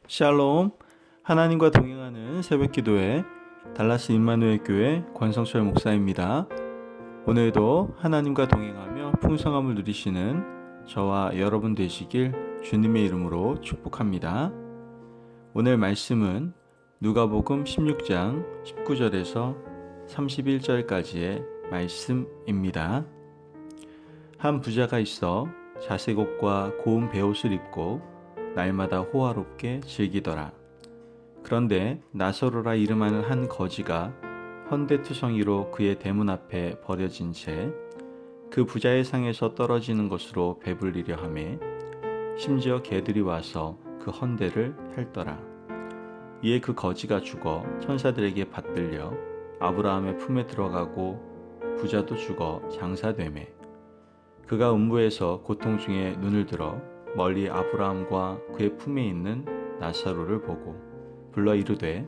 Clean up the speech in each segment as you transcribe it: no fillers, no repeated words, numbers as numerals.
샬롬, 하나님과 동행하는 새벽기도회 달라스 임마누엘 교회 권성철 목사입니다. 오늘도 하나님과 동행하며 풍성함을 누리시는 저와 여러분 되시길 주님의 이름으로 축복합니다. 오늘 말씀은 누가복음 16장 19절에서 31절까지의 말씀입니다. 한 부자가 있어 자색 옷과 고운 베옷을 입고 날마다 호화롭게 즐기더라. 그런데 나사로라 이름하는 한 거지가 헌데투성이로 그의 대문 앞에 버려진 채 그 부자의 상에서 떨어지는 것으로 배불리려 하매 심지어 개들이 와서 그 헌데를 핥더라. 이에 그 거지가 죽어 천사들에게 받들려 아브라함의 품에 들어가고 부자도 죽어 장사되매 그가 음부에서 고통 중에 눈을 들어 멀리 아브라함과 그의 품에 있는 나사로를 보고 불러 이르되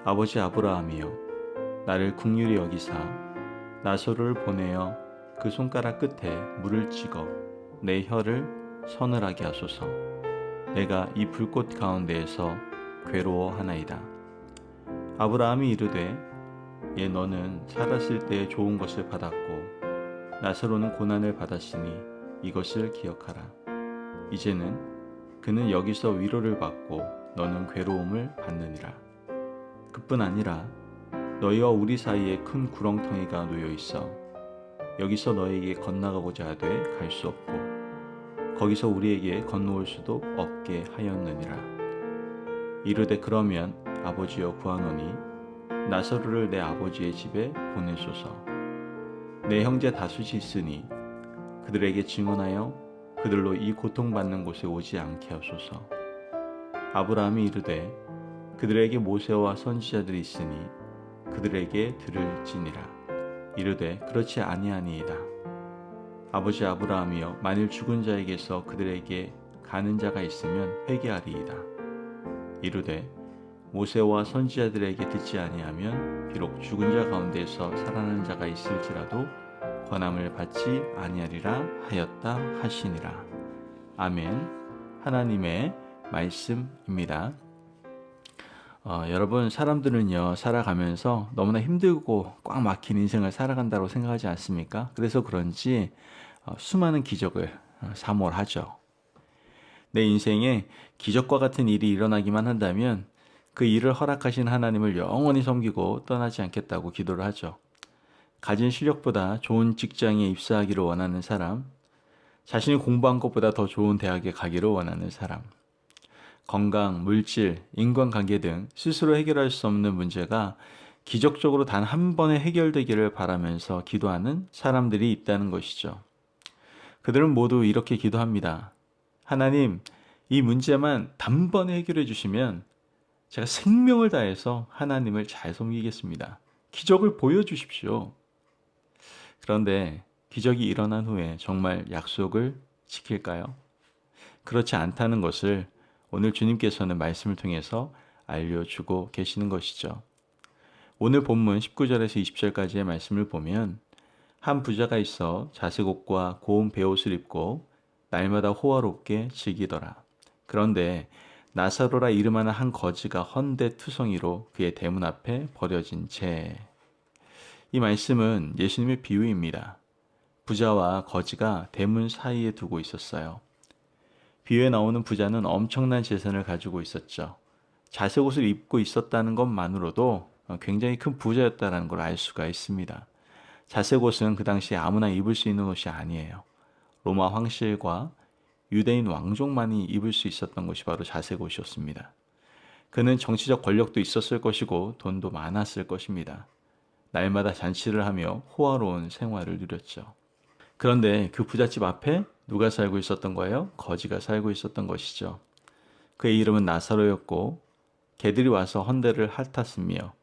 아버지 아브라함이여 나를 긍휼히 여기사 나사로를 보내어 그 손가락 끝에 물을 찍어 내 혀를 서늘하게 하소서. 내가 이 불꽃 가운데에서 괴로워하나이다. 아브라함이 이르되 예 너는 살았을 때 좋은 것을 받았고 나사로는 고난을 받았으니 이것을 기억하라. 이제는 그는 여기서 위로를 받고 너는 괴로움을 받느니라. 그뿐 아니라 너희와 우리 사이에 큰 구렁텅이가 놓여 있어 여기서 너에게 건너가고자 하되 갈 수 없고 거기서 우리에게 건너올 수도 없게 하였느니라. 이르되 그러면 아버지여 구하노니 나사로를 내 아버지의 집에 보내소서. 내 형제 다섯이 있으니 그들에게 증언하여 그들로 이 고통받는 곳에 오지 않게 하소서. 아브라함이 이르되 그들에게 모세와 선지자들이 있으니 그들에게 들을지니라. 이르되 그렇지 아니하니이다. 아버지 아브라함이여 만일 죽은 자에게서 그들에게 가는 자가 있으면 회개하리이다. 이르되 모세와 선지자들에게 듣지 아니하면 비록 죽은 자 가운데서 살아나는 자가 있을지라도 권함을 받지 아니하리라 하였다 하시니라. 아멘. 하나님의 말씀입니다. 여러분 사람들은요 살아가면서 너무나 힘들고 꽉 막힌 인생을 살아간다고 생각하지 않습니까? 그래서 그런지 수많은 기적을 사모하죠. 내 인생에 기적과 같은 일이 일어나기만 한다면 그 일을 허락하신 하나님을 영원히 섬기고 떠나지 않겠다고 기도를 하죠. 가진 실력보다 좋은 직장에 입사하기를 원하는 사람, 자신이 공부한 것보다 더 좋은 대학에 가기를 원하는 사람, 건강, 물질, 인간관계 등 스스로 해결할 수 없는 문제가 기적적으로 단 한 번에 해결되기를 바라면서 기도하는 사람들이 있다는 것이죠. 그들은 모두 이렇게 기도합니다. 하나님, 이 문제만 단번에 해결해 주시면 제가 생명을 다해서 하나님을 잘 섬기겠습니다. 기적을 보여주십시오. 그런데 기적이 일어난 후에 정말 약속을 지킬까요? 그렇지 않다는 것을 오늘 주님께서는 말씀을 통해서 알려주고 계시는 것이죠. 오늘 본문 19절에서 20절까지의 말씀을 보면 한 부자가 있어 자색 옷과 고운 베옷을 입고 날마다 호화롭게 즐기더라. 그런데 나사로라 이름하는 한 거지가 헌데투성이로 그의 대문 앞에 버려진 채. 이 말씀은 예수님의 비유입니다. 부자와 거지가 대문 사이에 두고 있었어요. 비유에 나오는 부자는 엄청난 재산을 가지고 있었죠. 자색 옷을 입고 있었다는 것만으로도 굉장히 큰 부자였다는 걸 알 수가 있습니다. 자색 옷은 그 당시에 아무나 입을 수 있는 옷이 아니에요. 로마 황실과 유대인 왕족만이 입을 수 있었던 것이 바로 자색 옷이었습니다. 그는 정치적 권력도 있었을 것이고 돈도 많았을 것입니다. 날마다 잔치를 하며 호화로운 생활을 누렸죠. 그런데 그 부잣집 앞에 누가 살고 있었던 거예요? 거지가 살고 있었던 것이죠. 그의 이름은 나사로였고 개들이 와서 헌데를 핥았으며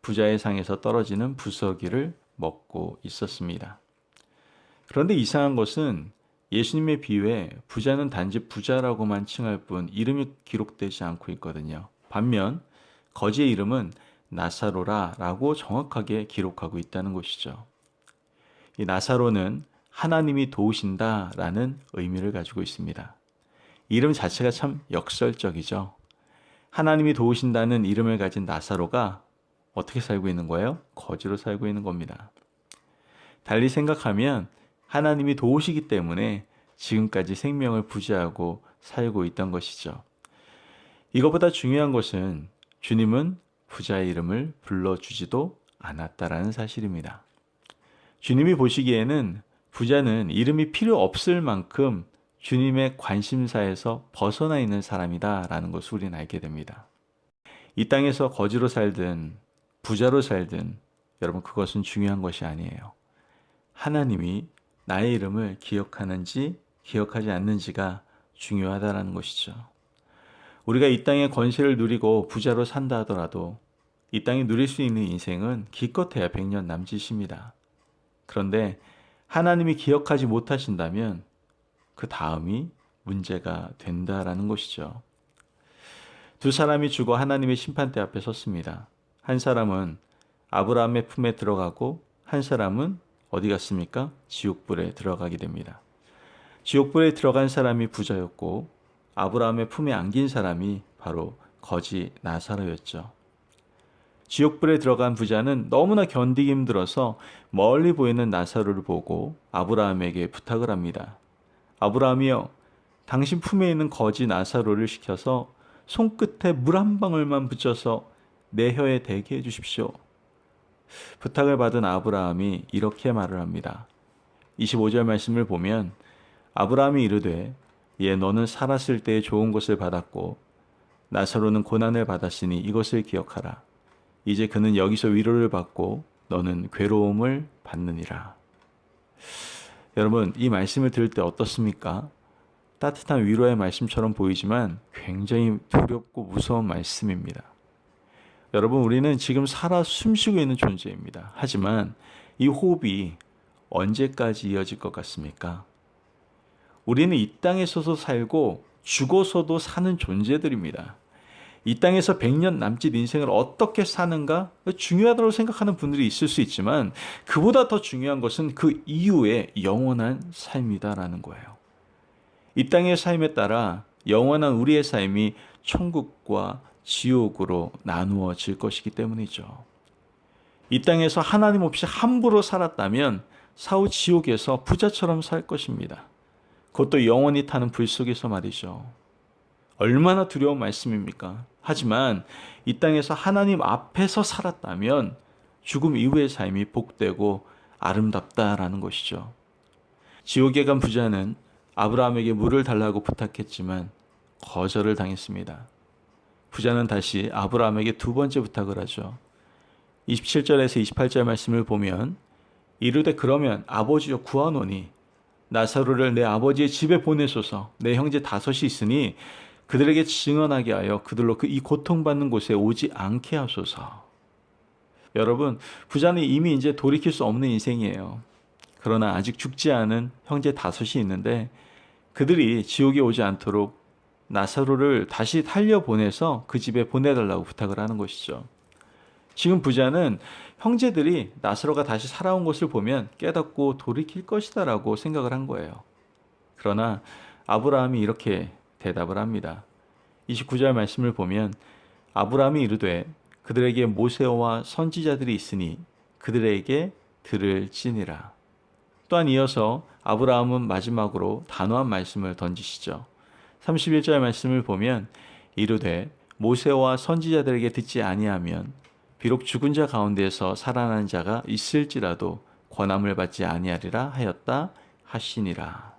부자의 상에서 떨어지는 부스러기를 먹고 있었습니다. 그런데 이상한 것은 예수님의 비유에 부자는 단지 부자라고만 칭할 뿐 이름이 기록되지 않고 있거든요. 반면 거지의 이름은 나사로라라고 정확하게 기록하고 있다는 것이죠. 이 나사로는 하나님이 도우신다라는 의미를 가지고 있습니다. 이름 자체가 참 역설적이죠. 하나님이 도우신다는 이름을 가진 나사로가 어떻게 살고 있는 거예요? 거지로 살고 있는 겁니다. 달리 생각하면 하나님이 도우시기 때문에 지금까지 생명을 부지하고 살고 있던 것이죠. 이것보다 중요한 것은 주님은 부자의 이름을 불러주지도 않았다라는 사실입니다. 주님이 보시기에는 부자는 이름이 필요 없을 만큼 주님의 관심사에서 벗어나 있는 사람이다라는 것을 우리는 알게 됩니다. 이 땅에서 거지로 살든 부자로 살든 여러분 그것은 중요한 것이 아니에요. 하나님이 나의 이름을 기억하는지 기억하지 않는지가 중요하다라는 것이죠. 우리가 이 땅의 권세를 누리고 부자로 산다 하더라도 이 땅에 누릴 수 있는 인생은 기껏해야 100년 남짓입니다. 그런데 하나님이 기억하지 못하신다면 그 다음이 문제가 된다라는 것이죠. 두 사람이 죽어 하나님의 심판대 앞에 섰습니다. 한 사람은 아브라함의 품에 들어가고 한 사람은 어디 갔습니까? 지옥불에 들어가게 됩니다. 지옥불에 들어간 사람이 부자였고 아브라함의 품에 안긴 사람이 바로 거지 나사로였죠. 지옥불에 들어간 부자는 너무나 견디기 힘들어서 멀리 보이는 나사로를 보고 아브라함에게 부탁을 합니다. 아브라함이여, 당신 품에 있는 거지 나사로를 시켜서 손끝에 물 한 방울만 붙여서 내 혀에 대게 해주십시오. 부탁을 받은 아브라함이 이렇게 말을 합니다. 25절 말씀을 보면 아브라함이 이르되 너는 살았을 때에 좋은 것을 받았고 나사로는 고난을 받았으니 이것을 기억하라. 이제 그는 여기서 위로를 받고 너는 괴로움을 받느니라. 여러분, 이 말씀을 들을 때 어떻습니까? 따뜻한 위로의 말씀처럼 보이지만 굉장히 두렵고 무서운 말씀입니다. 여러분, 우리는 지금 살아 숨쉬고 있는 존재입니다. 하지만 이 호흡이 언제까지 이어질 것 같습니까? 우리는 이 땅에서도 살고 죽어서도 사는 존재들입니다. 이 땅에서 100년 남짓 인생을 어떻게 사는가 중요하다고 생각하는 분들이 있을 수 있지만 그보다 더 중요한 것은 그 이후의 영원한 삶이다라는 거예요. 이 땅의 삶에 따라 영원한 우리의 삶이 천국과 지옥으로 나누어질 것이기 때문이죠. 이 땅에서 하나님 없이 함부로 살았다면 사후 지옥에서 부자처럼 살 것입니다. 그것도 영원히 타는 불 속에서 말이죠. 얼마나 두려운 말씀입니까? 하지만 이 땅에서 하나님 앞에서 살았다면 죽음 이후의 삶이 복되고 아름답다라는 것이죠. 지옥에 간 부자는 아브라함에게 물을 달라고 부탁했지만 거절을 당했습니다. 부자는 다시 아브라함에게 두 번째 부탁을 하죠. 27절에서 28절 말씀을 보면 이르되 그러면 아버지여 구하노니 나사로를 내 아버지의 집에 보내소서. 내 형제 5이 있으니 그들에게 증언하게 하여 그들로 이 고통받는 곳에 오지 않게 하소서. 여러분, 부자는 이미 이제 돌이킬 수 없는 인생이에요. 그러나 아직 죽지 않은 형제 5이 있는데 그들이 지옥에 오지 않도록 나사로를 다시 살려보내서 그 집에 보내달라고 부탁을 하는 것이죠. 지금 부자는 형제들이 나사로가 다시 살아온 것을 보면 깨닫고 돌이킬 것이다라고 생각을 한 거예요. 그러나 아브라함이 이렇게 대답을 합니다. 29절 말씀을 보면 아브라함이 이르되 그들에게 모세와 선지자들이 있으니 그들에게 들을지니라. 또한 이어서 아브라함은 마지막으로 단호한 말씀을 던지시죠. 31절 말씀을 보면 이르되 모세와 선지자들에게 듣지 아니하면 비록 죽은 자 가운데에서 살아난 자가 있을지라도 권함을 받지 아니하리라 하였다 하시니라.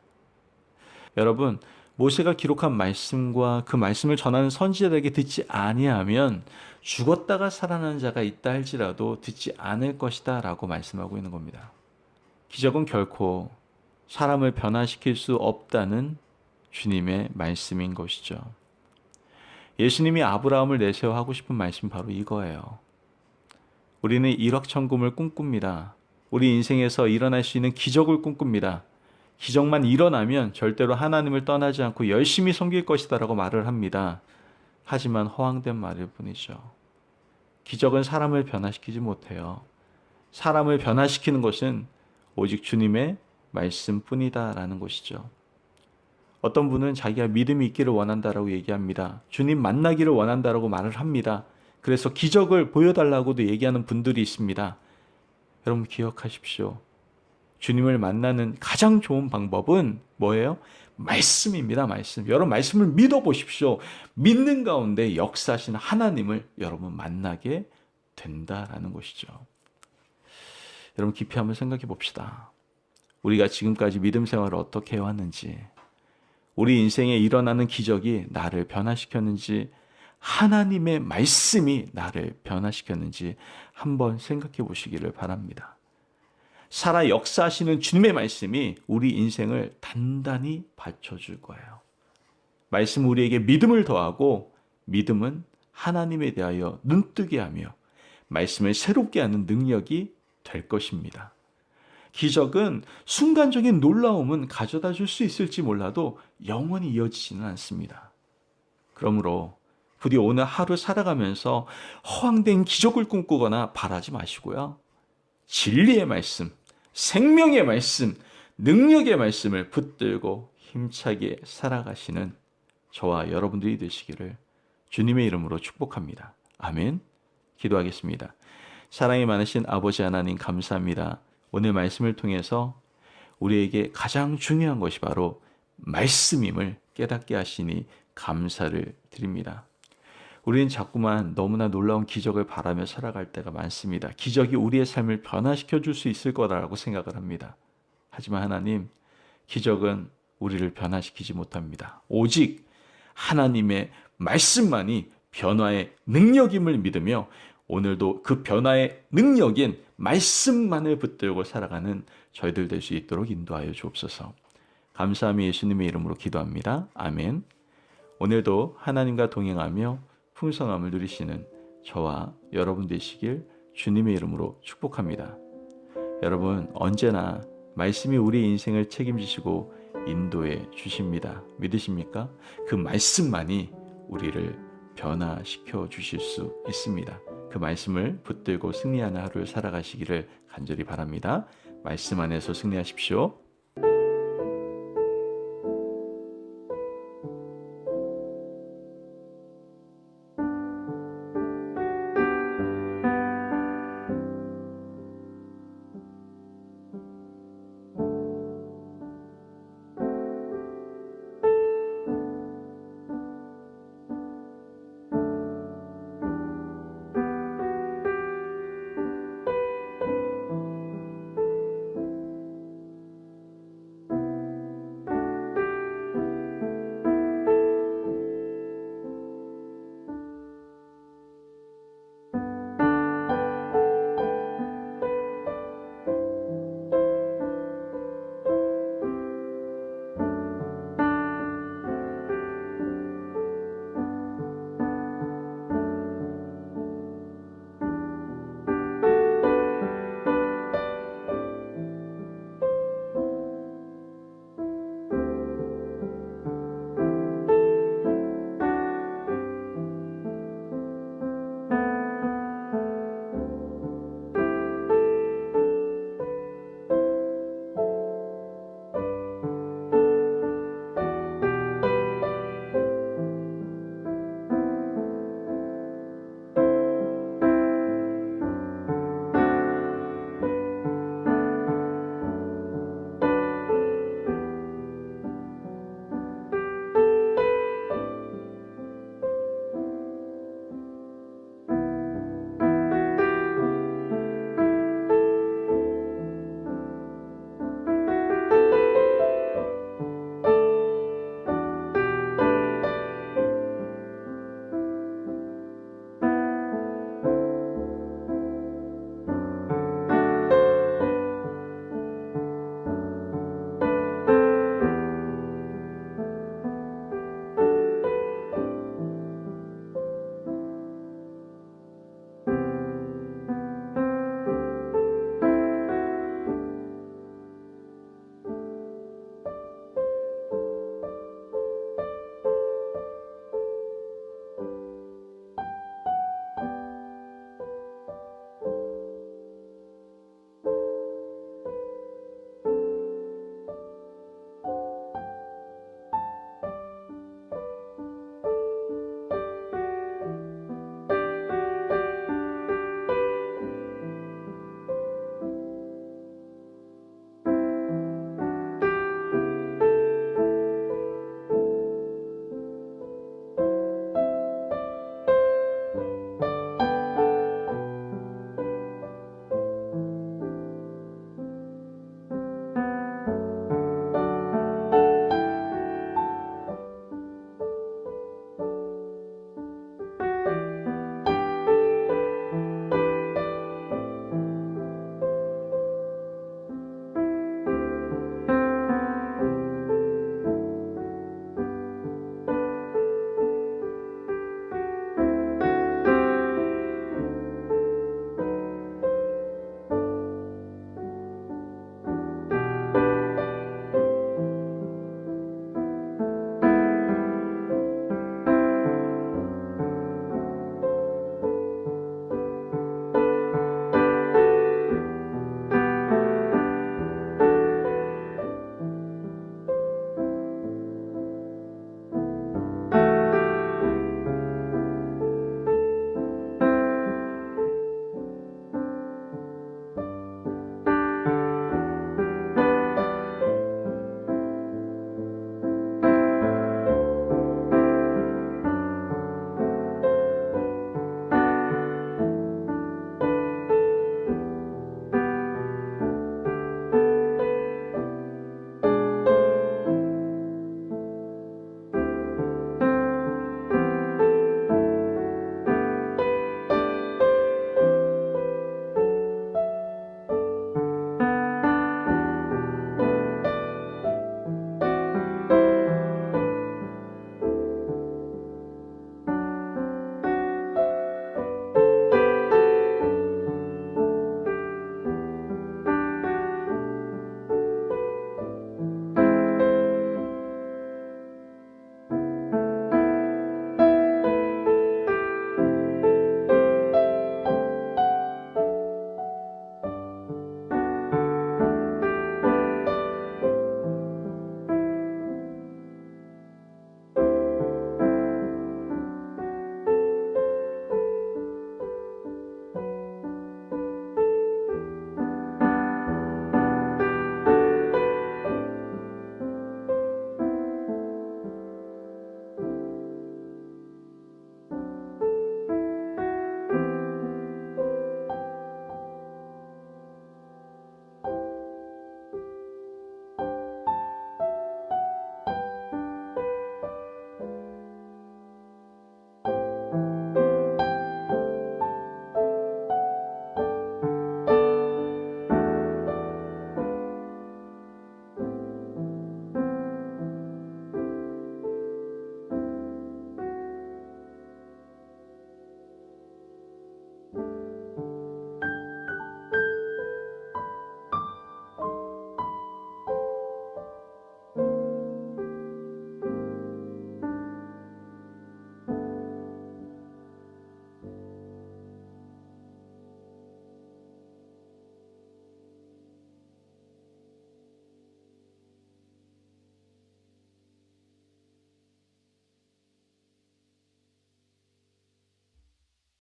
여러분, 모세가 기록한 말씀과 그 말씀을 전하는 선지자들에게 듣지 아니하면 죽었다가 살아난 자가 있다 할지라도 듣지 않을 것이다 라고 말씀하고 있는 겁니다. 기적은 결코 사람을 변화시킬 수 없다는 주님의 말씀인 것이죠. 예수님이 아브라함을 내세워 하고 싶은 말씀 바로 이거예요. 우리는 일확천금을 꿈꿉니다. 우리 인생에서 일어날 수 있는 기적을 꿈꿉니다. 기적만 일어나면 절대로 하나님을 떠나지 않고 열심히 섬길 것이다 라고 말을 합니다. 하지만 허황된 말일 뿐이죠. 기적은 사람을 변화시키지 못해요. 사람을 변화시키는 것은 오직 주님의 말씀뿐이다 라는 것이죠. 어떤 분은 자기가 믿음이 있기를 원한다라고 얘기합니다. 주님 만나기를 원한다라고 말을 합니다. 그래서 기적을 보여달라고도 얘기하는 분들이 있습니다. 여러분 기억하십시오. 주님을 만나는 가장 좋은 방법은 뭐예요? 말씀입니다. 말씀. 여러분 말씀을 믿어보십시오. 믿는 가운데 역사하시는 하나님을 여러분 만나게 된다라는 것이죠. 여러분 깊이 한번 생각해 봅시다. 우리가 지금까지 믿음 생활을 어떻게 해왔는지, 우리 인생에 일어나는 기적이 나를 변화시켰는지, 하나님의 말씀이 나를 변화시켰는지 한번 생각해 보시기를 바랍니다. 살아 역사하시는 주님의 말씀이 우리 인생을 단단히 받쳐줄 거예요. 말씀은 우리에게 믿음을 더하고, 믿음은 하나님에 대하여 눈뜨게 하며 말씀을 새롭게 하는 능력이 될 것입니다. 기적은 순간적인 놀라움은 가져다 줄 수 있을지 몰라도 영원히 이어지지는 않습니다. 그러므로 부디 오늘 하루 살아가면서 허황된 기적을 꿈꾸거나 바라지 마시고요. 진리의 말씀, 생명의 말씀, 능력의 말씀을 붙들고 힘차게 살아가시는 저와 여러분들이 되시기를 주님의 이름으로 축복합니다. 아멘. 기도하겠습니다. 사랑이 많으신 아버지 하나님 감사합니다. 오늘 말씀을 통해서 우리에게 가장 중요한 것이 바로 말씀임을 깨닫게 하시니 감사를 드립니다. 우리는 자꾸만 너무나 놀라운 기적을 바라며 살아갈 때가 많습니다. 기적이 우리의 삶을 변화시켜 줄 수 있을 거라고 생각을 합니다. 하지만 하나님, 기적은 우리를 변화시키지 못합니다. 오직 하나님의 말씀만이 변화의 능력임을 믿으며 오늘도 그 변화의 능력인 말씀만을 붙들고 살아가는 저희들 될 수 있도록 인도하여 주옵소서. 감사함이 예수님의 이름으로 기도합니다. 아멘. 오늘도 하나님과 동행하며 풍성함을 누리시는 저와 여러분 되시길 주님의 이름으로 축복합니다. 여러분 언제나 말씀이 우리 인생을 책임지시고 인도해 주십니다. 믿으십니까? 그 말씀만이 우리를 변화시켜 주실 수 있습니다. 그 말씀을 붙들고 승리하는 하루를 살아가시기를 간절히 바랍니다. 말씀 안에서 승리하십시오.